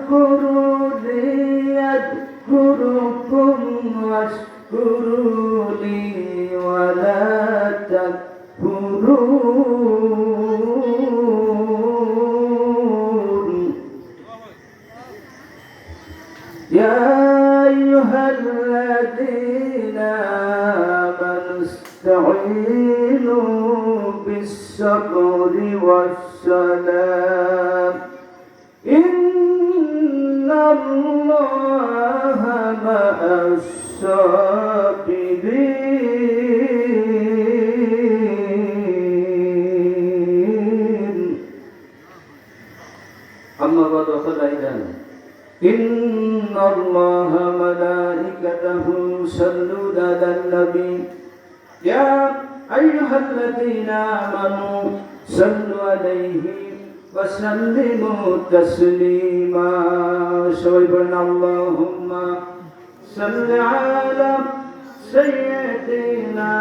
فاذكروني أذكركم واشكروا لي ولا تكفرون يا أيها الذين آمنوا استعينوا بالصبر والصلاة إن الله مع الصابرين أما بعد فقد أيضا إن الله ملائكته يصلون على النبي يا أيها الذين آمنوا صلوا عليه وسلموا تسليما سويبنا اللهم صل على سيدنا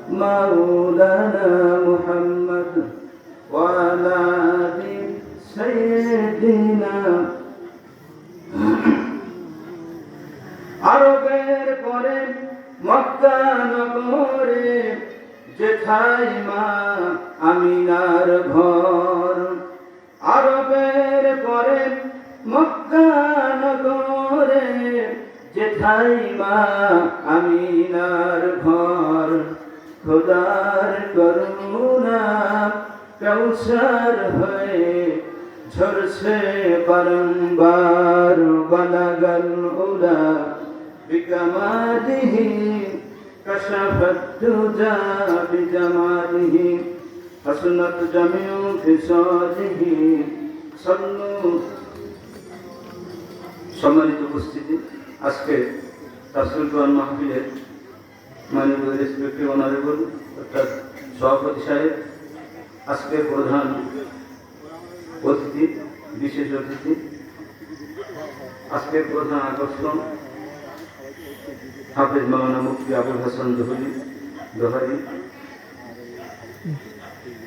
مولانا محمد وعلى آل سيدنا আরবের পরে মক্কা নগরে যেথায় মা আমিনার ঘর আরবের পরে মক্কা নগরে যেথায় মা আমিনার ঘর খোদার করুণা কৌশর হয়ে ঝরছে বারংবার বালাগাল উলা বিকামালিহি কাশাফাত দুজা বিজামালিহি হাসনাত জামিউ ফিসালিহি সাল্লু। সম্মানিত উপস্থিতি, আজকে তাফসীর কোরআন মাহফিলের মাননীয় রেসপেক্টিভ অনারেবল অর্থাৎ সভাপতি সাহেব, আজকের প্রধান অতিথি, বিশেষ অতিথি, আজকের প্রধান আকর্ষণ হাফেজ মাওলানা মুফতি আবুল হাসান দোহারি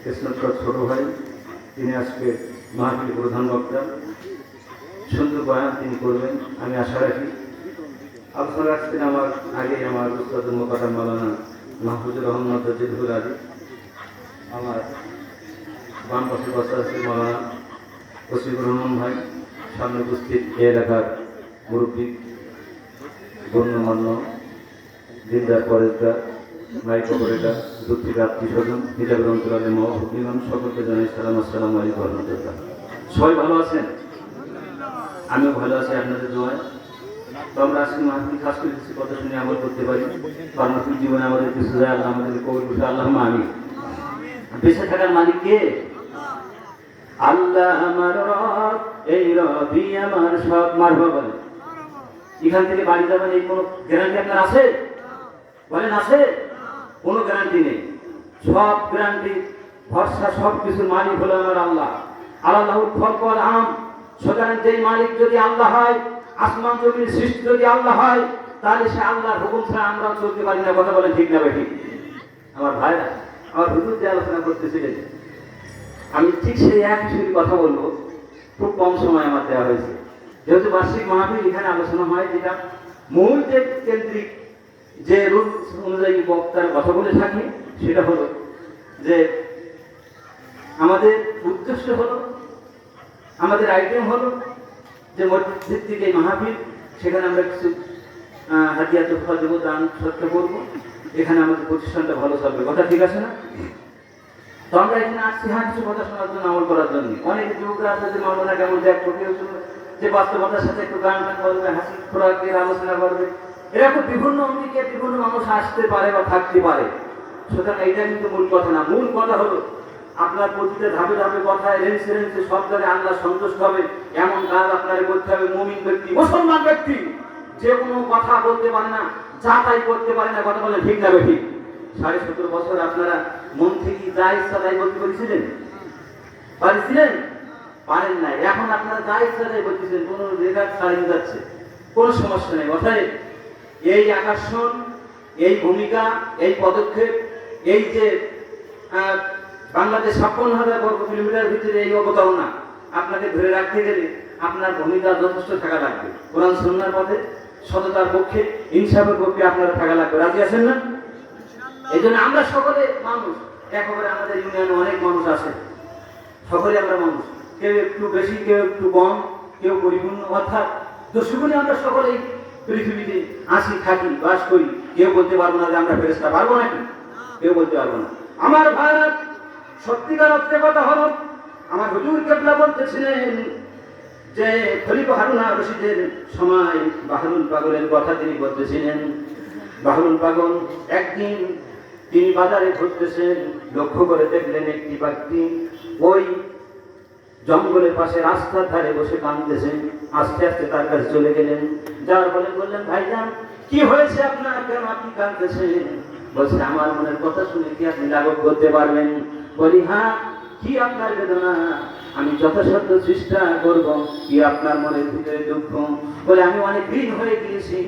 কৃষ্ণকর ছোট ভাই, তিনি আজকে মাহফিল প্রধান বক্তা, সুন্দর বয়ান তিনি করবেন আমি আশা রাখি। আলোচনা রাখছেন আমার আগে আমার উস্তাদ মোকাদ্দাম মাওলানা মাহফুজুর রহমান জিদুল আলী, আমার বাম পাশে বসা আছে মাওলানা ওসিফুর রহমান ভাই, সামনে উপস্থিত এ এলাকার মুরব্বী গণ্যমান্য দিনদার পরেজগার নাইক অপারেটার দুঃখিত আত্মীয় স্বজন হিজাবের অন্তরালে মহাভূমিমান সকলকে জানাই সালাম। আসসালামু আলাইকুম ওয়া রাহমাতুল্লাহ। সবাই ভালো আছেন? আমিও ভালো আছি আপনাদের দোয়ায়। তো আমরা আজকে মাহফিল খাস করে কিছু কথা শুনে আমল করতে পারি, কর্মসূচি জীবনে আমাদের কিছু যায়, আল্লাহ আমাদেরকে কবুল করুন। আল্লাহুম্মা আমিন। বেঁচে থাকার মালিক কে? আল্লাহ আমার রব, এই রবই আমার সব। মারহাবা বলেন। এখান থেকে বাড়ি যাবেন এই কোনো গ্যারান্টি আপনার আছে? বলেন আছে? কোনো গ্যারান্টি নেই। সব গ্যারান্টি ভরসা সব কিছুর মালিক হলো আমার আল্লাহ। আল্লাহুল খলক ওয়াল আম। সুতরাং যেই মালিক যদি আল্লাহ হয়, আসমান জমির সৃষ্টি যদি আল্লাহ হয়, তাহলে সে আল্লাহর হুকুম ছাড়া আমরা চলতে পারি না। কথা বলেন ঠিক না ঠিক? আমার ভাইরা, আমার হুজুর যে আলোচনা করতেছিলেন, আমি ঠিক সেই এক বিষয়ে কথা বলবো। খুব কম সময় আমার দেওয়া হয়েছে, যেহেতু বার্ষিক মাহফিল এখানে আলোচনা হয়, যেটা মূল যে কেন্দ্রিক যে রূপ অনুযায়ী বক্তার কথা বলে থাকে, সেটা হলো যে আমাদের উদ্দেশ্য হলো, আমাদের আইটেম হলো যে মসজিদ থেকে এই মাহফিল, সেখানে আমরা কিছু হাদিয়া তোফা দেবো, দান সৎকার করবো, এখানে আমাদের প্রতিষ্ঠানটা ভালো চলবে। কথা ঠিক আছে না? তো আমরা এখানে আসছি কিছু কথা শোনার জন্য, আমল করার জন্য। অনেক যুবকরা আছে যে মাওলানা কেমন দেখ যে বাস্তবতার সাথে একটু গান টান করবে, হাসি খোরাকের আলোচনা করবে, এরকম বিভিন্ন অঙ্গিকে বিভিন্ন মানুষ আসতে পারে বা থাকতে পারে। সুতরাং এইটা কিন্তু মূল কথা না। মূল কথা হলো আপনার প্রতিটা ধাপে ধাপে কথায় রেঞ্জে রেঞ্জে সব জায়গায় আল্লাহ সন্তুষ্ট হবে এমন কাজ আপনার করতে হবে। মুমিন ব্যক্তি, মুসলমান ব্যক্তি যে কোনো কথা বলতে পারে না, যা তাই করতে পারে না। কথা বলে ঠিক যাবে ঠিক? 17.5 বছর আপনারা মন থেকে যা ইচ্ছা তাই বলতে পেরেছিলেন? পারেছিলেন? পারেন নাই। এখন আপনারা যা ইচ্ছা তাই বলতেছেন, কোনো রেগার ছাড়িয়ে যাচ্ছে, কোনো সমস্যা নেই। অতএব এই আকর্ষণ এই ভূমিকা, এই পদক্ষেপ, এই যে বাংলাদেশ 56,000 বর্গ কিলোমিটার ভিতরে এই অবতারণা আপনাকে ধরে রাখতে গেলে আপনার ভূমিকা যথেষ্ট থাকা লাগবে। কোরআন সুন্নাহর পথে সততার পক্ষে, ইনসাফের পক্ষে আপনারা থাকা লাগবে। রাজি আছেন না? এই জন্য আমরা সকলে মানুষ, একেবারে আমাদের ইউনিয়নে অনেক মানুষ আছে, সকলে আমরা মানুষ, কেউ একটু বেশি, কেউ একটু কম, কেউ পরিপূর্ণ, অর্থাৎ দর্শকগুলি আমরা সকলেই পৃথিবীতে আসি, থাকি, বাস করি। কেউ বলতে পারবো না যে আমরা ফেরেশতা, পারবো নাকি? কেউ বলতে পারবো না। আমার ভারত সত্যিকার অর্থে কথা হলো, আমার হুজুর কেবলা বলতেছিলেন যে খলিফা হারুন আর রশিদের সময় বাহরুল পাগলের কথা তিনি বলতেছিলেন। বাহরুল পাগল একদিন তিনি বাজারে ঘুরতেছেন, লক্ষ্য করে দেখলেন একটি ব্যক্তি ওই জঙ্গলের পাশে রাস্তার ধারে বসে কাঁদতেছেন। আস্তে আস্তে তার কাছে চলে গেলেন, যাওয়ার ফলে বললেন, ভাইজান কি হয়েছে আপনার, কেন আপনি কাঁদতেছেন? বলছে, আমার মনের কথা শুনে কি আপনি লাঘব করতে পারবেন? বলি, হ্যাঁ, কি আপনার বেদনা, আমি যথাসাধ্য চেষ্টা করব। কি আপনার মনের ভিতরে দুঃখ? বলে, আমি অনেক ঋণ হয়ে গিয়েছি,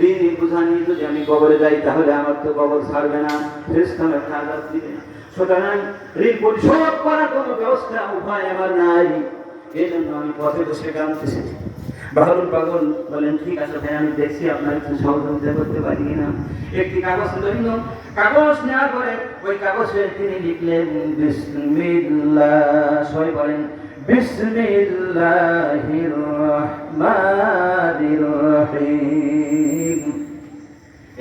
ঋণ বোঝা নিয়ে যদি আমি কবরে যাই তাহলে আমার তো কবর ছাড়বে না, ফেরেশতা আমাকে আযাব দিবে। সুতরাং ঋণ পরিশোধ করার কোনো ব্যবস্থা, উপায় আমার নাই, এই জন্য আমি পথে বসে কাঁদতেছি। বাহরুল পাগল বলেন, ঠিক আছে ভাই, আমি দেখছি আপনার একটু সহযোগিতা করতে পারি কিনা। একটি কাগজ ধরল, কাগজ নেওয়ার পরে ওই কাগজে তিনি লিখলেন বিসমিল্লাহ, সবাই বলেন বিসমিল্লাহির রহমানির রহিম।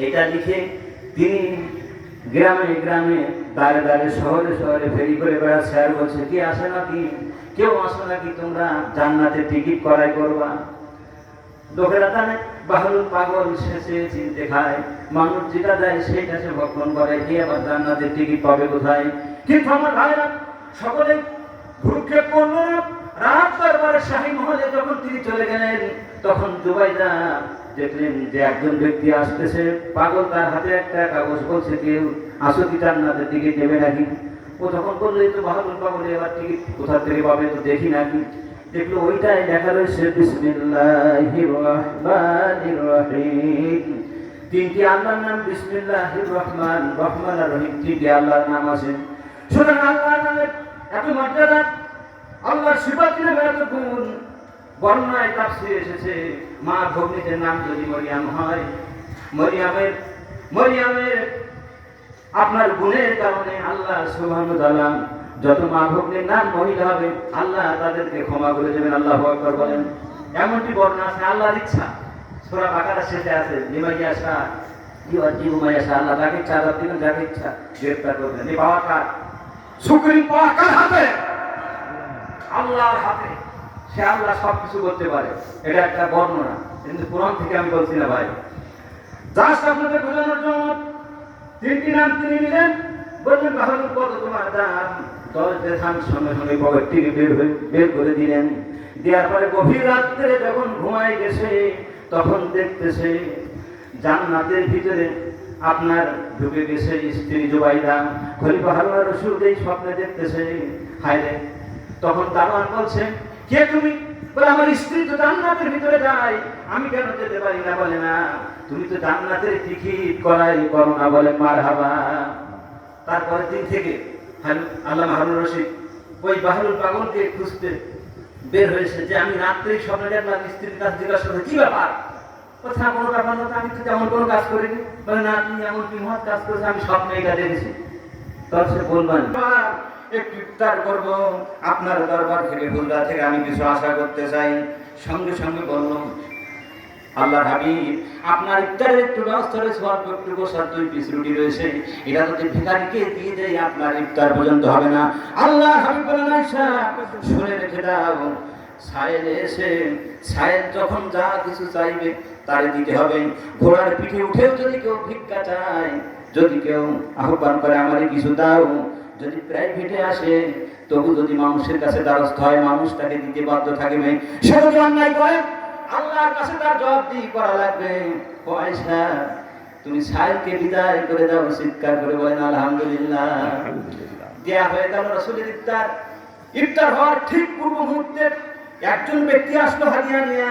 এটা লিখে তিনি গ্রামে গ্রামে, দাঁড়ে দাঁড়ে, শহরে শহরে ফেরি করে বেড়াচ্ছে আর বলছে, কি আসে নাকি, কেউ আসো নাকি, তোমরা জান্নাতের টিকিট করাই করবা। লোকেরা জানে বাহরুল পাগল শেষে চিনতে খায়, মানুষ যেটা দেয় সেইটা সে ভক্ষণ করে, কি আবার জান্নাতের টিকিট পাবে কোথায়? কিন্তু আমার ভাইরা সকলে ভ্রুক্ষেপ করল না। রাত দরবারে শাহী মহলে যখন তিনি চলে গেলেন, তখন জুবাইদা দেখলেন যে একজন ব্যক্তি আসতেছে, পাগল তার হাতে একটা কাগজ, বলছে, কেউ আসো কি জান্নাতের টিকিট নেবে নাকি? ও তখন বললো, এই তো বাহরুল পাগল, এবার টিকিট কোথা থেকে পাবে, তো দেখি নাকি। দেখলো ওইটাই লেখা রয়েছে বিসমিল্লাহির রহমানির রহিম। তিনটি আল্লাহর নাম, বিসমিল্লাহির রহমান, রহমান আর রহিম, তিনটি আল্লাহর নাম আছে। সুতরাং আল্লাহর নামের এত মর্যাদা, আল্লাহর সিফাতের এত গুণ, বর্ণনায় তাফসীরে এসেছে, মা ভগ্নীদের নাম যদি মরিয়াম হয়, মরিয়ামের আপনার গুণের কারণে আল্লাহ সুবহানাহু ওয়া তাআলা যত মা ভগ্নীর নাম মহিলা হবে, আল্লাহ তাদেরকে ক্ষমা করে দেবেন। আল্লাহু আকবার বলেন। এমনটি বর্ণনা আছে, আল্লাহর ইচ্ছা। সূরা বাকারা শেষে আছে, লিমাইয়াশা ইউআজিবু মাইয়াশা, আল্লাহ যাকে ইচ্ছা আযাব দিবেন, যাকে ইচ্ছা গ্রেফতার করবেন। এই পাওয়ার কার? সুপ্রিম পাওয়ার কার হাতে? আল্লাহর হাতে। সে আল্লাহ সবকিছু করতে পারে, এটা একটা বর্ণনা, কিন্তু কোরআন থেকে আমি বলছি না ভাই, জাস্ট আপনাদের বোঝানোর জন্য। তিনটি নাম তিনি নিলেন, বললেন, বাহরুল কত তোমার দাম? 10 দিরহাম। সঙ্গে সঙ্গে পকেট থেকে বের করে দিলেন। দেওয়ার পরে গভীর রাত্রে যখন ঘুমাই গেছে, তখন দেখতেছে জান্নাতের ভিতরে আপনার ঢুকে গেছে স্ত্রী জুবাইদা। খলিফা হারুন আর রশিদ এই স্বপ্নে দেখতেছে, হায় রে। তখন দারোয়ান বলছে, কে তুমি? বলে, আমার স্ত্রী তো জান্নাতের ভিতরে যায়, আমি কেন যেতে পারি না? বলে, না, তুমি তো জান্নাতের টিকিট করাই করো না। বলে, মারহাবা। তারপরের দিন থেকে আল্লামা হারুন রশিদ ওই বাহরুল পাগলকে খুঁজতে বের হয়েছে, যে আমি রাত্রেই স্বপ্নে দেখলাম, স্ত্রীর কাছে জিজ্ঞাসা করে, কি ব্যাপার? কথা, কোনো ব্যাপার না, আমি তো তেমন কোনো কাজ করিনি। বলে, না, তুমি এমন কি মহৎ কাজ করেছো, আমি স্বপ্নে এটা দেখেছি। তখন সে বলবেন, একটু ইফতার করবো আপনার দরবার থেকে, হুজরা থেকে আমি কিছু আশা করতে চাই। সঙ্গে সঙ্গে বললাম, আল্লাহর হাবিব, আপনার ইফতারের একটু ব্যবস্থা রয়েছে, অল্প একটু গোশত, 2 পিস রুটি রয়েছে, এটা যদি ভিখারিকে দিয়ে দেয় আপনার ইফতার পর্যন্ত হবে না। আল্লাহর হাবিব বলেন, আয়েশা শুনে রেখে দাও, সায়েল এসে সায়েল যখন যা কিছু চাইবে তারে দিতে হবে। ঘোড়ার পিঠে উঠেও যদি কেউ ভিক্ষা চায়, যদি কেউ আহ্বান করে, আমারে কিছু দাও, যদি প্রাইভেটে আসে, তবু যদি মানুষের কাছে দ্বারস্থ হয়, মানুষ তাকে দিতে বাধ্য থাকবে। সে যদি অন্যায় করে, আল্লাহর কাছে তার জবাবদিহি করা লাগবে। ও আয়েশা, তুমি সায়েলকে বিদায় করে দাও। চিৎকার করে বলেন, আলহামদুলিল্লাহ। দেয়া হয়ে গেল রাসূলের ইফতার। ইফতার হওয়ার ঠিক পূর্ব মুহূর্তে একজন ব্যক্তি আসলো হাদিয়া নিয়ে,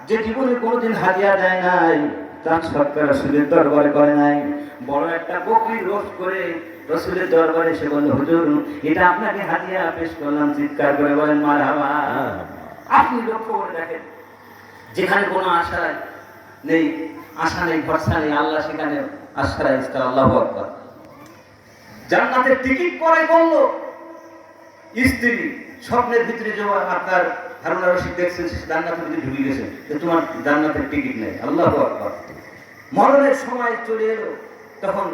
যে জীবনে কোনোদিন হাদিয়া দেয় নাই, তার সৎকার রাসূলের দরবারে করে নাই। বড় একটা বকরি রোস্ট করে রাসূলের দরবারে এসে বলল, হুজুর এটা আপনাকে হাদিয়া পেশ করলাম। চিৎকার করে বলেন মারহাবা। আপনি লক্ষ্য করে দেখেন, যেখানে কোনো আশা নেই, আশা নেই, ভরসা নেই, আল্লাহ সেখানে আশা রাখছে। আল্লাহু আকবার। জান্নাতের টিকিট করে বললো স্ত্রী, স্বপ্নের ভিতরে যে আপনার হারুন রশিদ দেখছেন জান্নাতের ভিতরে ঢুকে গেছে, তোমার জান্নাতের টিকিট নেই। আল্লাহু আকবার। মরণের সময় চলে এলো, তখন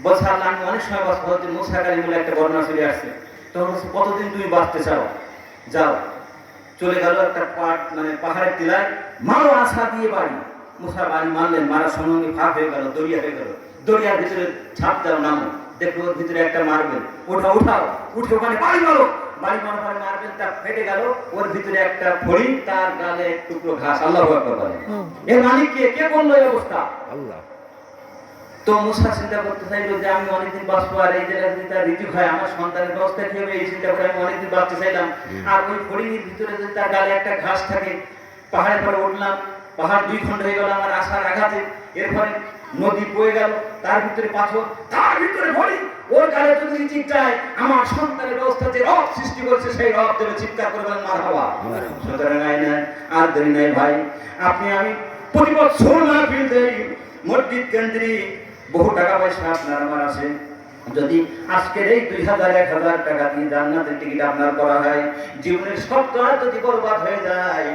বলছে আল্লাহ আমি অনেক সময় বাঁচবো। হয়তো মুসা কালিমুল্লাহ একটা বর্ণনা চলে আসছে, তখন বলছে কতদিন তুমি বাঁচতে চাও, যাও। চলে গেল একটা পাহাড়ের টিলায়, মারো আশা দিয়ে বাড়ি। মুসা বাড়ি মারলেন, মারার সঙ্গে ফাঁক হয়ে গেল, দরিয়া হয়ে গেল। দরিয়ার ভিতরে ঝাঁপ দাও, নামো, দেখো ওর ভিতরে একটা মারবেল, উঠাও, উঠে ওখানে বাড়ি মারো। বাড়ি মারার মারবেলটা ফেটে গেল, ওর ভিতরে একটা ফড়িং, তার গালে এক টুকরো ঘাস। আল্লাহু আকবার বলেন। এর মালিক কে করলো এই অবস্থা? আল্লাহ। তো মুসা চিন্তা করতে চাইলো যে আমি অনেকদিন বাঁচবো, আর এই জায়গায় যদি তার ঋতু হয়, আমার সন্তানের ব্যবস্থা কি হবে, এই চিন্তা করে আমি অনেকদিন বাঁচতে চাইলাম। আর ওই ফড়িংয়ের ভিতরে যদি তার গালে একটা ঘাস থাকে, পাহাড়ের পরে উঠলাম, পাহাড় দুই খণ্ড হয়ে গেল আমার আশার আঘাতে। এরপরে নদী বয়ে গেল, তার ভিতরে পাথর, তার ভিতরে ফড়িং, ওর গালে যদি চিন্তায় আমার সন্তানের ব্যবস্থা যে রব সৃষ্টি করেছে, সেই রব দেবে। চিৎকার করবেন মারহাবা। সুতরাং আর দেরি নাই ভাই, আপনি আমি প্রতি বছর মাহফিল দেই, মসজিদ কেন্দ্রিক বহু টাকা পয়সা আপনার আমার আছে। যদি আজকের এই 2000-1000 টাকা দিয়ে জান্নাতের টিকিট আপনার করা হয়, জীবনের সব কাজ যদি বরবাদ হয়ে যায়,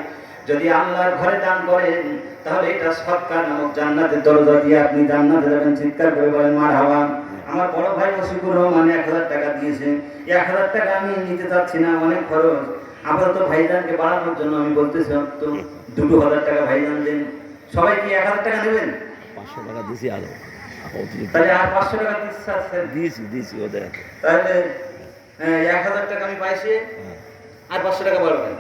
যদি আল্লাহর ঘরে দান করেন, তাহলে এটা সৎকার নামক জান্নাতের দরজা দিয়ে আপনি জান্নাতে যাবেন। চিৎকার করে বলেন মারহাবা। আমার বড় ভাই ওসিকুর রহমান 1000 টাকা দিয়েছে। 1000 টাকা আমি নিতে চাচ্ছি না, অনেক খরচ। আপাতত ভাইজানকে বাড়ানোর জন্য আমি বলতেছি তো 2000 টাকা ভাইজান দেন। সবাই কি 1000 টাকা দেবেন? 500 টাকা দিয়েছি আরো, তাহলে আর 500 টাকা দিয়েছি ওদের। তাহলে 1000 টাকা আমি পাইছি, আর 500 টাকা বাড়বেন।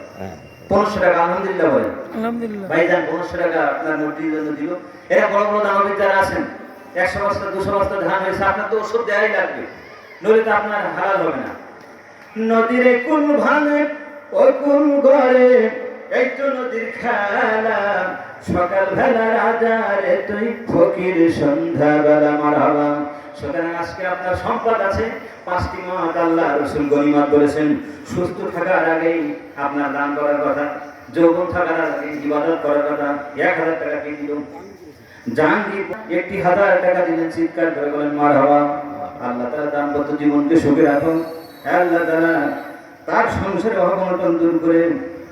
1500 টাকা। আলহামদুলিল্লাহ বলেন। আলহামদুলিল্লাহ। ভাইজান 1500 টাকা আপনার মসজিদের জন্য দিল। এরা বড় বড় দানবিদ যারা আছেন, 100 বস্তা 200 বস্তা ধান হয়েছে, আপনার তো ওষুধ দেওয়াই লাগবে, নইলে তো আপনার হালাল হবে না। নদীরে কোন ভাঙে ওই কোন ঘরে, এই তো নদীর খেলা, সকাল বেলা রাজারে তুই ফকির সন্ধ্যা বেলা মারহাবা। সুতরাং আজকে আপনার সম্পদ আছে, 5টি মত আল্লাহ রাসূল গনিমত বলেছেন। সুস্থ থাকার আগেই আপনার দান করার কথা, যৌবন থাকার আগে ইবাদত করার কথা। 1000 টাকা কে দিল? জাহাঙ্গীর 1000 টাকা দিলেন। চিৎকার করে বলেন মারহাবা। আল্লাহ তাআলা দাম্পত্য জীবনকে সুখে রাখুন। আল্লাহ তাআলা তার সংসারে অভাব-অনটন দূর করে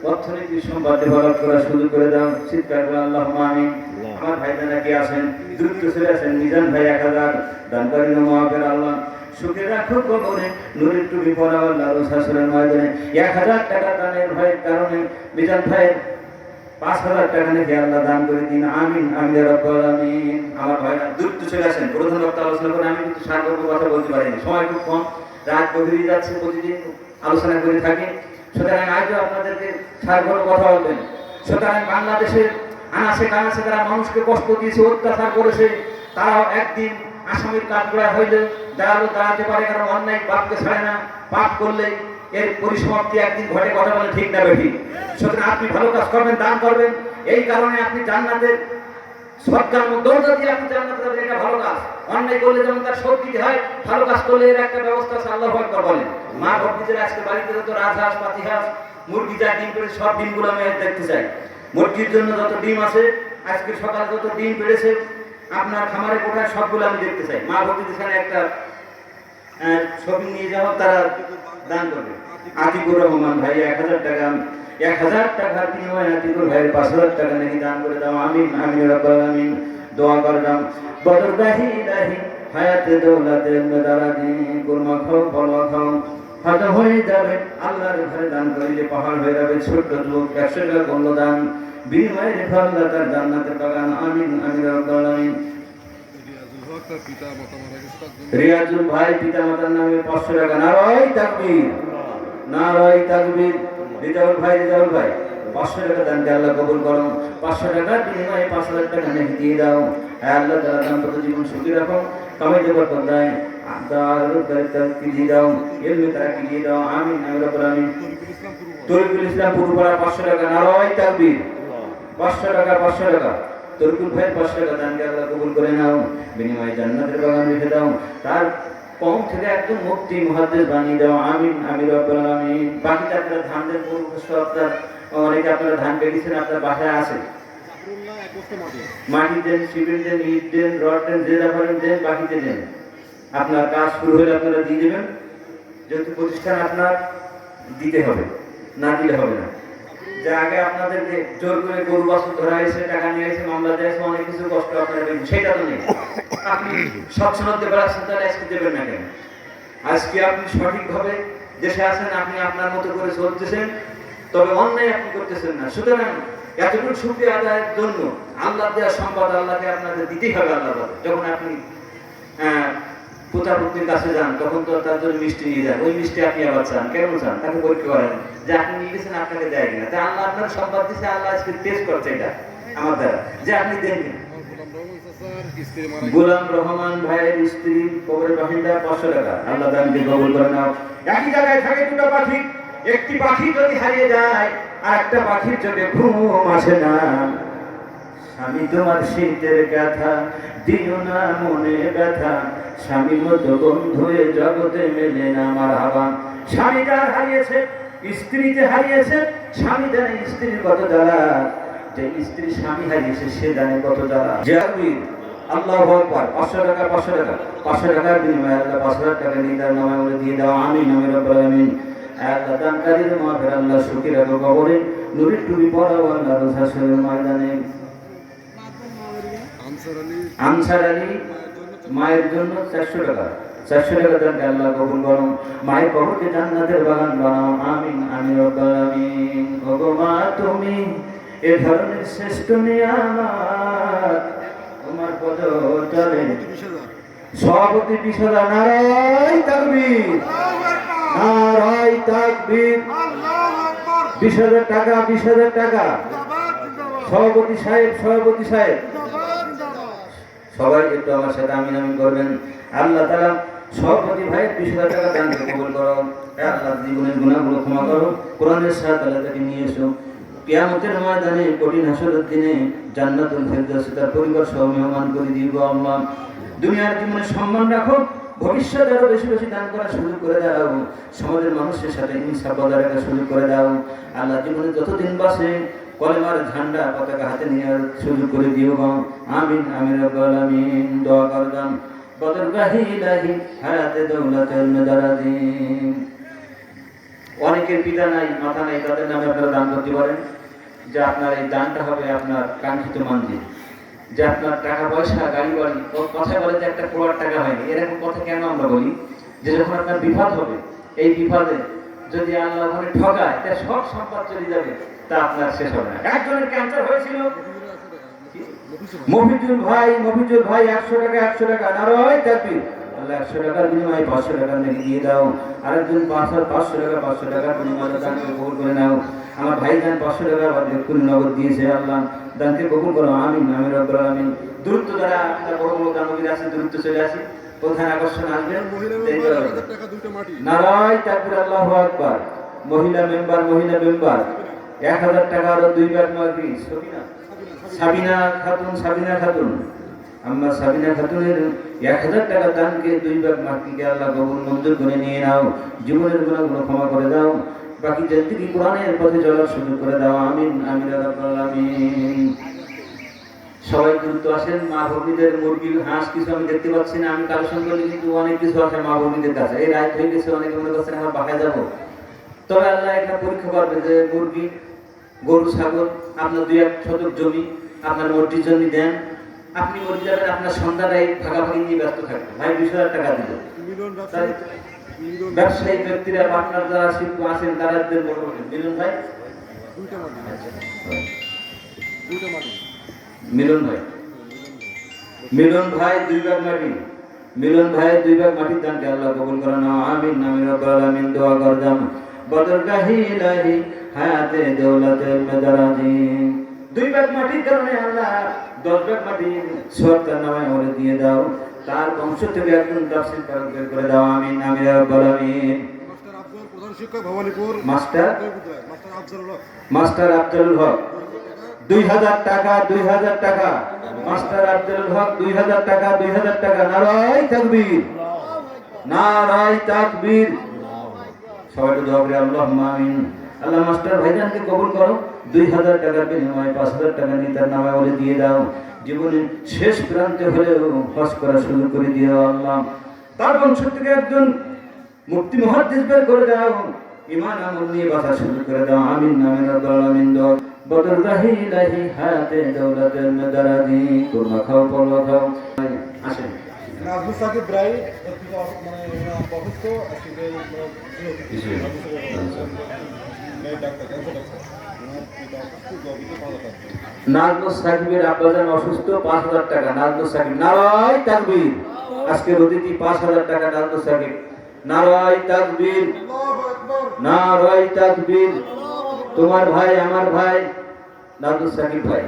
অর্থনৈতিক সম্পদ ডেভেলপ করার সুযোগ করে দাও। চিৎকার করে আল্লাহুম্মা আমিন। আমার ভাইজানা কি আছেন, দ্রুত চলে আসেন। মিজান ভাই 1000 দান করেন। মহাপের আল্লাহ সুখে রাখো কবরে, নূরের টুপি পরা আল্লাহ শাশুড়ের ময়দানে 1000 টাকা দানের ভয়ের কারণে মিজান ভাই 5000 টাকা নিয়ে আল্লাহ দান করে দিন। আমিন আমিন রাব্বুল আমিন। আমার ভাইরা দ্রুত চলে আসেন। প্রধান বক্তা আলোচনা করে আমি কিন্তু সার্বভৌম কথা বলতে পারিনি, সময় খুব কম, রাত গভীর যাচ্ছে, প্রতিদিন আলোচনা করে থাকি। সুতরাং আজও আপনাদেরকে সার্বভৌম কথা বলবেন। সুতরাং বাংলাদেশের আনাচে কানাচে তারা মানুষকে কষ্ট দিয়েছে, অত্যাচার করেছে, তারাও একদিন আসামির কাঠগড়ায় হইলে দাঁড়াতে পারে, কারণ অন্যায় পাপকে ছাড়ে না। পাপ করলে এর পরিসমাপ্তি একদিন ঘটে, কথা বলে ঠিক না বেঠিক? সুতরাং আপনি ভালো কাজ করবেন, দান করবেন, এই কারণে আপনি জান্নাতের সৎকার দরজা দিয়ে আপনি জান্নাতে যাবেন। এটা ভালো কাজ। অন্যায় করলে যেমন তার শোধ দিতে হয়, ভালো কাজ করলে এর একটা ব্যবস্থা আছে। আল্লাহু আকবার বলেন। মা ভক্তিদের আজকে বাড়িতে যত রাজহাঁস, পাতিহাঁস, মুরগি যা ডিম পেড়ে, সব ডিমগুলো আমি দেখতে চাই। মুরগির জন্য যত ডিম আছে, আজকে সকালে যত ডিম পেড়েছে আপনার খামারে কোঠায়, সবগুলো আমি দেখতে চাই। মা ভক্তিদের এখানে একটা ছবি নিয়ে যাওয়া, তারা দান করবে। আতিকুর রহমান ভাই 1000 টাকা, 1000 টাকার বিনিময়ে আতিকুর ভাইয়ের 5000 টাকা নাকি দান করে দাও। আমিন আমিন রাব্বুল আমিন। দোয়া করলাম বদর দাহি দাহি হায়াতে দৌলতে দারাজি, গুরমা খাও, বলো খাও, হয়তো হয়ে যাবে। আল্লাহর ঘরে দান করিলে পাহাড় হয়ে যাবে। ছোট্ট লোক 100 টাকা করলো দান, বিনিময়ে রেখা আল্লাহ তার জান্নাতের বাগান। আমিন আমিন রাব্বুল আমিন। রিয়াজুল ভাই পিতা মাতার নামে 500 টাকা। নারায়ে তাকবীর, নারায়ে তাকবীর। রিজাউল ভাই 500 টাকা দান দিয়ে আল্লাহ কবুল করো। 500 টাকার বিনিময়ে 5000 টাকা নাকি দিয়ে দাও। আল্লাহ তাআলা দাম্পত্য জীবন সুখী রাখো, কামাইতে বরকত দেয়, কি দিয়ে দাও, এলমে তারা কি দিয়ে দাও। আমিন আমিন রাব্বুল আমিন। তরিকুল ইসলাম পুরুপাড়া 500 টাকা। নারায়ে তাকবীর। 500 টাকা, 500 টাকা। তরকুল ভাইয়ের 500 টাকা দানকে আল্লাহ কবুল করে নাও, বিনিময়ে জান্নাতের বাগান রেখে দাও, তার কম থেকে একদম মুক্তি মুহাদ্দিস বানিয়ে দাও, আমিন আমিন রব্বুল আলামিন। বাকিটা আপনারা ধান দেন, পূর্বস্থ আপনার অনেকে আপনারা ধান পেয়েছেন, আপনার বাসায় আছে, মাটি দেন, সিমেন্ট দেন, ইট দেন, রড দেন, যে যা পারেন দেন, বাকিতে দেন। আপনার কাজ শুরু হলে আপনারা দিয়ে দেবেন, যেহেতু প্রতিষ্ঠান আপনার দিতে হবে, না দিলে হবে না। যে আগে আপনাদেরকে জোর করে গরু বাছুর ধরা হয়েছে, টাকা নিয়ে এসে মামলা দিয়েছে, অনেক কিছু কষ্ট আপনারা পেয়েছেন, সেটা তো নেই। আপনি সচ্ছলতা দেবার আসছেন, তাহলে আজকে দেবেন না কেন? আজকে আপনি সঠিকভাবে দেশে আছেন, আপনি আপনার মতো করে চলতেছেন, তবে অন্যায় আপনি করতেছেন না। সুতরাং এতটুকু শুকরিয়া আদায়ের জন্য আল্লাহ দেওয়া সম্পদ আল্লাহকে আপনাদের দিতেই হবে। আল্লাহ যখন আপনি পুত্রের কাছে যান, তখন তো তার জন্য মিষ্টি নিয়ে যান, ওই মিষ্টি আপনি আবার চান, কেন চান? তাকে পরীক্ষা করেন যে আপনি নিয়ে গেছেন, আপনাকে দেয় কিনা। তা আল্লাহ আপনার সম্পদ দিচ্ছে, আল্লাহ আজকে টেস্ট করছে এটা আমার দ্বারা, যে আপনি দেন কিনা। গোলাম রহমান ভাইয়ের স্ত্রী কবরের বাসিন্দা 500 টাকা, আল্লাহ দানকে কবুল করে নাও। একই জায়গায় থাকে দুটো পাখি, একটি পাখি যদি হারিয়ে যায় আর একটা পাখির চোখে ঘুম আসে না, স্বামী তোমার শীতের গাথা দিও না মনে ব্যথা, স্বামীর মতো বন্ধু এ জগতে মেলে না আমার হাওয়া। স্বামী যার হারিয়েছে, স্ত্রী যে হারিয়েছে, স্বামী জানে স্ত্রীর কত জ্বালা, যে স্ত্রী স্বামী হারিয়েছে সে জানে কত জ্বালা। জাবির আল্লাহু আকবার, 500 টাকা 500 টাকা 500 টাকার বিনিময়ে আল্লাহ 5000 টাকা নিয়ে তার নামে বলে দিয়ে দাও, আমিন আমিন রব্বুল আলামিন। আল্লাহ দানকারীর মাফের আল্লাহ সুখী রাখো কবরে, নূরের টুপি পরাও আল্লাহ রোজার ময়দানে। আনসার আলী মায়ের জন্য 400 টাকা, 400 টাকা দানকে আল্লাহ কবুল করো, মায়ের কবরকে জান্নাতের বাগান বানাও, আমিন আমিন রব্বুল আলামিন। ওগো মা তুমি এ ধরনের শ্রেষ্ঠ নিয়ামত, তোমার পদতলে সভাপতি 20,000, নারায়ে তাকবীর, নারায়ে তাকবীর। 20,000 টাকা, 20,000 টাকা সভাপতি সাহেব, সভাপতি সাহেব সবাই একটু আমার সাথে আমিন আমিন করবেন। আল্লাহ তাআলা সভাপতি ভাইয়ের 20,000 টাকা দান কবুল করো, আল্লাহ জীবনের গুনাহগুলো ক্ষমা করো, কোরআনের সাথে আল্লাহ তাকে নিয়ে এসো, কিয়ামতের ময়দানে কঠিন হাসরের দিনে জান্নাতুল ফেরদাউসে তার পরিবার সহ মেহমান করে দিও আল্লাহ। দুনিয়ার জীবনে সম্মান রাখো, ভবিষ্যতে আরো বেশি বেশি দান করার সুযোগ করে দাও, সমাজের মানুষের সাথে ইনসাফ বজায় রাখার সুযোগ করে দাও। আল্লাহ জীবনে যতদিন বাঁচে কলেমার ঝান্ডা পতাকা হাতে নেওয়ার সুযোগ করে দিও, আমিন আমিন রব্বুল আলামিন। দোয়া করলাম বদরগাহি ইলাহি হায়াতে দৌলতের মেদারাজি। অনেকের পিতা নাই, মাথা নাই, তাদের নামে আপনারা দান করতে পারেন, যে আপনার এই দানটা হবে আপনার কাঙ্ক্ষিত মঞ্জিল, যে আপনার টাকা পয়সা গাড়ি বাড়ি, কথা বলে যে একটা পোড়ার টাকা হয়নি, এরকম কথা কেন আমরা বলি? যে যখন আপনার বিপদ হবে, এই বিপদে যদি আল্লাহ ওখানে ঠকায়, তার সব সম্পদ চলে যাবে, তা আপনার শেষ হবে না। একজনের ক্যান্সার হয়েছিল, মফিজুল ভাই 100 টাকা 100 টাকা, নারায়ে তাকবীর। আল্লাহ 100 টাকার বিনিময়ে 500 টাকা নিয়ে দিয়ে দাও। আরেকজন 500 টাকা 500 টাকার বিনিময়ে দানকে কবুল করে নাও। আমার ভাই যান 500 টাকা দেখুন নগদ দিয়েছে, আল্লাহ দানকে কবুল করো, আমিন আমিন রব্বুল আলামিন। দূরত্ব দ্বারা আপনার বড় বড় দানবীর আছে, দূরত্ব চলে আসি, প্রধান আকর্ষণ আসবেন। নারায়ে তাকবীর, আল্লাহু আকবার। মহিলা মেম্বার 1000 টাকা আর 2 ব্যাগ মাগরি সাবিনা খাতুন আম্মা সাবিনা খাতুনের 1000 টাকা দানকে 2 ব্যাগ মাগরিকে আল্লাহ কবুল মঞ্জুর করে নিয়ে নাও, জীবনের গুনাহগুলো ক্ষমা করে দাও, বাকি জিন্দেগি কোরআনের পথে চলার সুযোগ করে দাও, আমিন আমিন রাব্বুল আলামিন। সবাই দ্রুত আসেন, মা ভগ্নীদের মুরগি হাঁস কিছু আমি দেখতে পাচ্ছি না, আমি কালেকশন করি, কিন্তু অনেক কিছু আছে মা ভগ্নীদের কাছে। এই রাত হয়ে গেছে, অনেকে মনে করছেন আমার বাসায় যাবো, তবে আল্লাহ একটা পরীক্ষা করবে যে মুরগি গরু ছাগল আপনার 2-1 শতক জমি আপনার মসজিদ জন্য দেন, আপনি মসজিদ যাবেন, আপনার সন্ধ্যাটাই ভাগাভাগি নিয়ে ব্যস্ত থাকবেন, ভাই 20,000 টাকা দিল। ব্যবসায়ী ব্যক্তিরা আপনার যারা শিল্প আছেন তারা মিলন ভাই, মিলন ভাই 2 ব্যাগ মাটি, মিলন ভাই 2 ব্যাগ মাটির দানকে আল্লাহ কবুল করে নাও, আমিন আমিন রব্বুল আলামিন। দোয়া করলাম বদরগাহি ইলাহি হায়াতে দৌলতের মেদারাজি। 2 ব্যাগ মাটির কারণে আল্লাহ 10 ব্যাগ মাটি সরকার নামে ওরে দিয়ে দাও, তার বংশ থেকে একজন তাফসীর কারক বের করে দাও, আমিন আমিন রব্বুল আলামিন। মাস্টার আব্দুল, প্রধান শিক্ষক ভবানীপুর, মাস্টার আফজালুল হক 2000 টাকা 2000 টাকা মাস্টার আব্দুল হক 2000 টাকা 2000 টাকা নারায়ে তাকবীর নারায়ে তাকবীর সবাই দোয়া করে আল্লাহুম্মা আমিন আল্লাহ মাস্টার ভাইজানকে কবুল করো 2000 টাকার বিনিময়ে 5000 টাকা নিয়ে তার নামে বলে দিয়ে দাও জীবনের শেষ প্রান্তে হলেও হজ করা শুরু করে দিও আল্লাহ তার বংশ থেকে একজন মুফতি মুহাদ্দিস বের করে দাও ঈমান আমল নিয়ে বাঁচা শুরু করে দাও আমিন আমিন রাব্বুল আলামিন দো বদর রাহি লাহি হাতে দৌলতের মেদারাজি তোমরা খাও পড়ো খাও আসেন নাজমুল সাকিব রায় মানে অসুস্থ নাজমুল সাকিবের আব্বাজান অসুস্থ 5000 টাকা নাজমুল সাকিব নারায়ে তাকবীর আজকের অতিথি 5000 টাকা নাজমুল সাকিব নারায়ে তাকবীর নারায়ে তাকবীর তোমার ভাই আমার ভাই নাজমুল সাকিব ভাই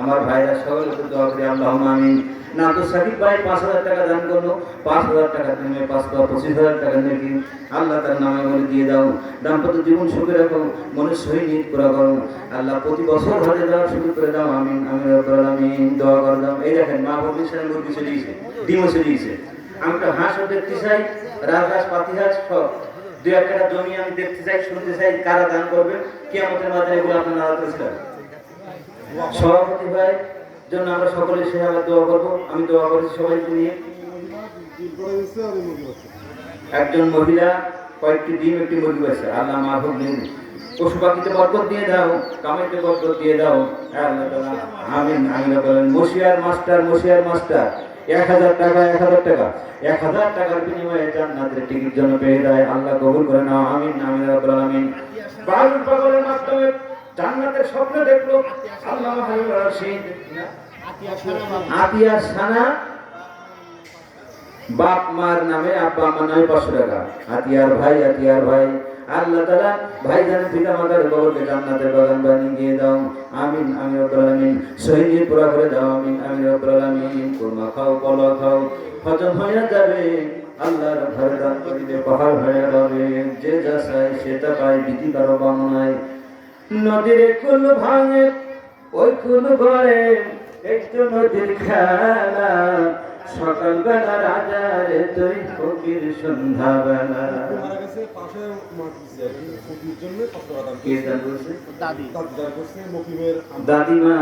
আমার ভাইরা সকলকে দোয়া করে আল্লাহুম্মা আমিন নাজমুল সাকিব ভাই 5000 টাকা দান করলো 5000 টাকা তুমি 25000 টাকা নেকি আল্লাহ তার নামে বলে দিয়ে দাও দাম্পত্য জীবন সুখে রাখো মনের সহিত নিয়ত পুরা করো আল্লাহ প্রতি বছর হজে যাওয়া শুরু করে দাও আমিন আমিন রাব্বুল আলামিন দোয়া করে দাও এই দেখেন মা বলছেন সাহেব মুরগি চলে দিয়েছে ডিমও চলে দিয়েছে আমি তো হাঁসও দেখতে চাই রাজহাঁস পাতিহাঁস সব দুই একটা জমি আমি দেখতে চাই শুনতে চাই কারা দান করবে কিয়ামতের মাঝে এগুলো আপনারা আলাদা করেছিলেন সভাপতি ভাই জন্য আমরা সকলে সেবা দোয়া করবো আমি দোয়া করেছি সবাইকে নিয়ে একজন মহিলা কয়েকটি ডিম একটি মুরগি পাইছে আল্লাহ মাহবুব দিন পশু পাখিতে বরকত দিয়ে দাও কামাইতে বরকত দিয়ে দাও আল্লাহ তাআলা আমিন আমিন বলেন মশিয়ার মাস্টার 1000 টাকা 1000 টাকার বিনিময়ে জান্নাতের টিকিট জন্য পেয়ে দেয় আল্লাহ কবুল করে নাও আমিন আমিন রাব্বুল আলামিন বাউল পাগলের মাধ্যমে জান্নাতের স্বপ্ন দেখলো আল্লাহ হাবিব রশিদ আতিয়া সানা বাপ মার নামে আব্বা আমার নামে 500 টাকা আতিয়ার ভাই আল্লাহ তাআলা ভাইজানের পিতা মাতার কবরকে জান্নাতের বাগান বানিয়ে দিয়ে দাও আমিন আমিন রাব্বুল আলামিন সহিহ পুরা করে দাও আমিন আমিন রাব্বুল আলামিন কুরমা খাও কলা খাও হজম হয়ে যাবে আল্লাহর ঘরে দান করিলে পাহাড় হয়ে যাবে যে যা চায় সেটা পায় বিধি কারো বামনায় নদীর কুল ভাঙে ওই কুল ঘরে একটু নদীর খেলা সকালবেলা রাজারে তুই ফকির সন্ধ্যাবেলা দাদিমা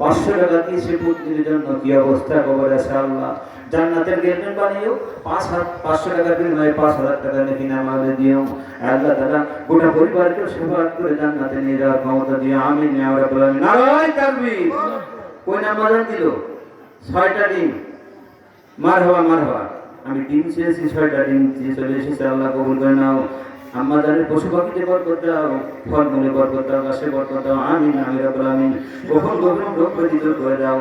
500 টাকা দিয়েছে পুত্রের জন্য কি অবস্থা খবর আছে আল্লাহ জান্নাতের গেটম্যান বানিয়েও 500 টাকা বিনিময়ে 5000 টাকা নাকি নামাজে দিও আল্লাহ তাআলা গোটা পরিবারকে সেবাত করে জান্নাতে নিয়ে যাওয়ার ক্ষমতা দিও আমিন ইয়া রাব্বুল আলামিন নারায়ে তাকবীর কোন নামাজ দিল 6টা ডিম মারহাবা আমি ডিম চেয়েছি 6টা ডিম দিয়ে চলে এসেছি আল্লাহ কবুল করে নাও আম্মা জানের পশু পাখিতে বরকত দাও ফল মূলে বরকত দাও গাছে বরকত দাও আমিন আমিন রাব্বুল আলামিন কখন গভীর রোগ প্রতিরোধ করে দাও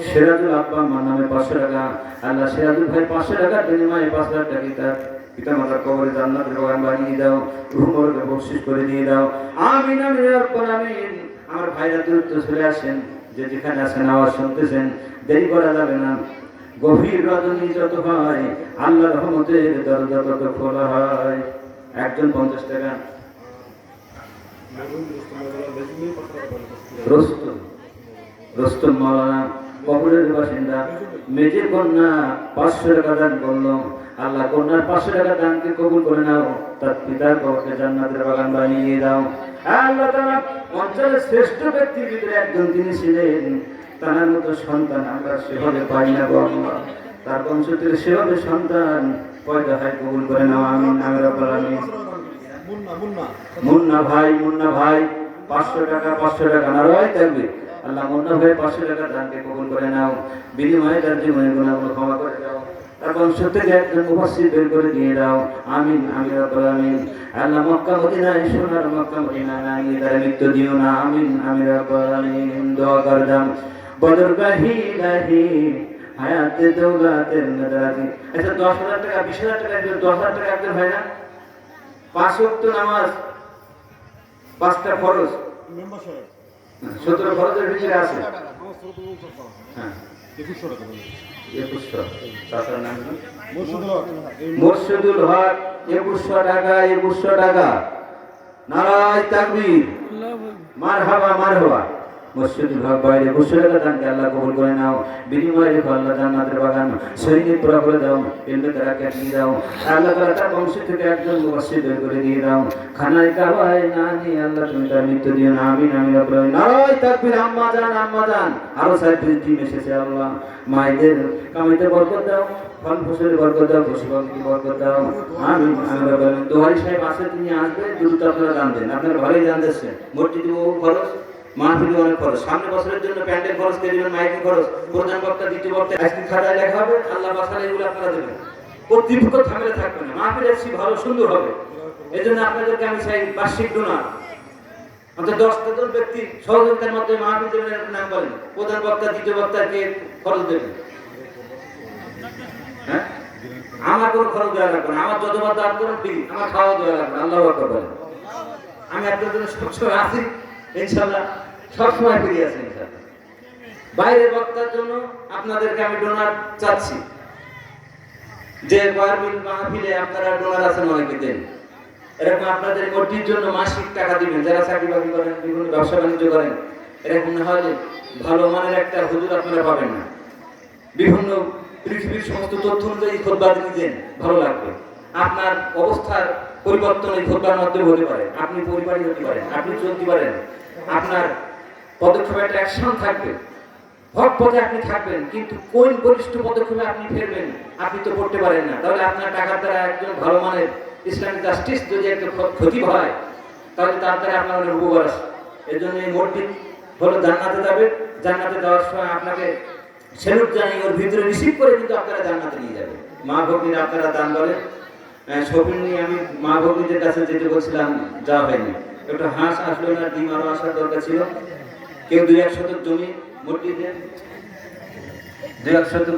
সিরাজুল আব্বা আমার নামে 500 টাকা আল্লাহ সিরাজুল ভাই 500 টাকা বিনিময়ে 5000 টাকা তার পিতা মাতার কবরে জান্নাতের বাগান বানিয়ে দাও রুমরকে বকশিশ করে দিয়ে দাও আমিন আমিন রাব্বুল আলামিন আমার ভাইরা দ্রুত চলে আসেন যে যেখানে আছেন আওয়াজ শুনতেছেন দেরি করা যাবে না গভীর রজনী যত হয় আল্লাহর রহমতের দরজা তত খোলা হয় একজন 50 টাকা রোস্তম মাওলানা কবরের বাসিন্দা মেজের কন্যা 500 টাকা দান করলো আল্লাহ কন্যার 500 টাকা দানকে কবুল করে নাও তার পিতার কবরকে জান্নাতের বাগান বানিয়ে দাও আল্লাহ তাআলা অঞ্চলের শ্রেষ্ঠ ব্যক্তির ভিতরে একজন তিনি ছিলেন তার মতো সন্তান আমরা সেভাবে পাই না গো আল্লাহ তার বংশ থেকে সেভাবে সন্তান পয়দা হয় কবুল করে নাও আমিন আমিন রাব্বুল আলামিন মুন্না ভাই 500 টাকা নারায়ে তাকবীর আল্লাহ মুন্না ভাই 500 টাকা দানকে কবুল করে নাও বিনিময়ে তার জীবনের গুনাহগুলো ক্ষমা করে দাও তার বংশ থেকে একজন মুফাসসির বের করে দিয়ে দাও আমিন আমিন রাব্বুল আলামিন আল্লাহ মক্কা মদিনায় সোনার মক্কা মদিনায় তার মৃত্যু দিও না আমিন আমিন রাব্বুল আলামিন দোয়া করে দাও বদর গাহি লাহি হায়াতে দৌলাতের নদারি আচ্ছা 10000 টাকা 20000 টাকা 10000 টাকা একজন হয় না 5 ওয়াক্ত নামাজ 5টা ফরজ মেম্বার সাহেব 17 ফরজের ভিতরে আছে হ্যাঁ 2100 টাকা 2100 তার নাম কি মুর্শিদুল হক মুর্শিদুল হক 2100 টাকা নারায় তাকবীর, মারহাবা মারহাবা। মসজিদ ভাগ বাইরে বসে রাখা দানকে আল্লাহ কবুল করে নাও, বিনিময়ে রেখো আল্লাহ জান্নাতের বাগান, সৈনিক পুরা করে দাও, এমনি তারা দিয়ে দাও আল্লাহ তাআলা, তার বংশ থেকে একজন মুবাশশির বের করে দিয়ে দাও, খানায় কাবায় না নিয়ে আল্লাহ তুমি তার মৃত্যু দিও না, আমিন আমিন রব্বুল আলামিন। নারায় তাকবীর, আম্মা জান আরো সাইড টিম এসেছে আল্লাহ, মায়েদের কামাইতে বরকত দাও, ফল ফসলের বরকত দাও, পশু পাখির বরকত দাও, আমিন আমিন রব্বুল আলামিন। দোহারি সাহেব আসে, তিনি আসবে, দ্রুত আপনারা জানতেন, আপনারা ঘরেই জানতেছেন, মসজিদে বহু খরচ, মাহফিলে অনেক খরচ, সামনে বছরের জন্য প্যান্ডেল খরচ কে দিবেন, মাইকের খরচ, প্রধান বক্তা দ্বিতীয় বক্তা আজকে খাতায় লেখা হবে, আল্লাহ বাসালে এগুলো আপনারা দেবেন, কর্তৃপক্ষ ঝামেলা থাকবে না, মাহফিল এসছি ভালো সুন্দর হবে। এই জন্য আপনাদেরকে আমি চাই বার্ষিক ডোনার অন্তত 10 জন ব্যক্তি সহযোগিতার মাধ্যমে মাহফিল দেবেন, এর নাম বলেন, প্রধান বক্তা দ্বিতীয় বক্তাকে খরচ দেবেন। হ্যাঁ, আমার কোনো খরচ দেওয়া লাগবে না, আমার যতবার দান করেন ফ্রি, আমার খাওয়া দেওয়া লাগবে না, আল্লাহু আকবার বলেন। আমি আপনাদের জন্য সবসময় আছি ইনশাআল্লাহ, সবসময় ফিরে আছি ইনশাআল্লাহ। বাইরের বক্তার জন্য আপনাদেরকে আমি ডোনার চাচ্ছি, যে বারবিল মাহফিলে আপনারা ডোনার আছেন অনেকে দেন, এরকম আপনাদের মসজিদের জন্য মাসিক টাকা দিবেন, যারা চাকরি বাকরি করেন, বিভিন্ন ব্যবসা বাণিজ্য করেন, এরকম না হলে ভালো মানের একটা হুজুর আপনারা পাবেন না। বিভিন্ন পৃথিবীর সমস্ত তথ্য অনুযায়ী খুতবা দিতেন, ভালো লাগবে। আপনার অবস্থার পরিবর্তন এই খুতবার মাধ্যমে হতে পারে, আপনি পরিবারই হতে পারেন, আপনি চলতে পারেন, আপনার পদক্ষেপে একটা অ্যাকশন থাকবে, হক পথে আপনি থাকবেন, কিন্তু কোন বলিষ্ঠ পদক্ষেপে আপনি ফেরবেন আপনি তো করতে পারেন না। তাহলে আপনার টাকার দ্বারা একজন ভালো মানের ইসলামিক জাস্টিস যদি একটা ক্ষতি হয়, তাহলে তার দ্বারা আপনার অনেক উপকার আছে। এই জন্য এই মসজিদ হলো জান্নাতে যাবে, জান্নাতে যাওয়ার সময় আপনাকে সেলুট জানিয়ে ওর ভিতরে রিসিভ করে কিন্তু আপনারা জান্নাতে নিয়ে যাবে। মা ভগ্নীরা আপনারা দান বলেন, শপিং নিয়ে আমি মা ভগ্নীদের কাছে যেতে বলছিলাম, যাওয়া হয়নি, একটা হাঁস আসলো না, ডিম আরো আসার দরকার ছিল, কেউ 2-1 শতক জমি মসজিদে 2-1 শতক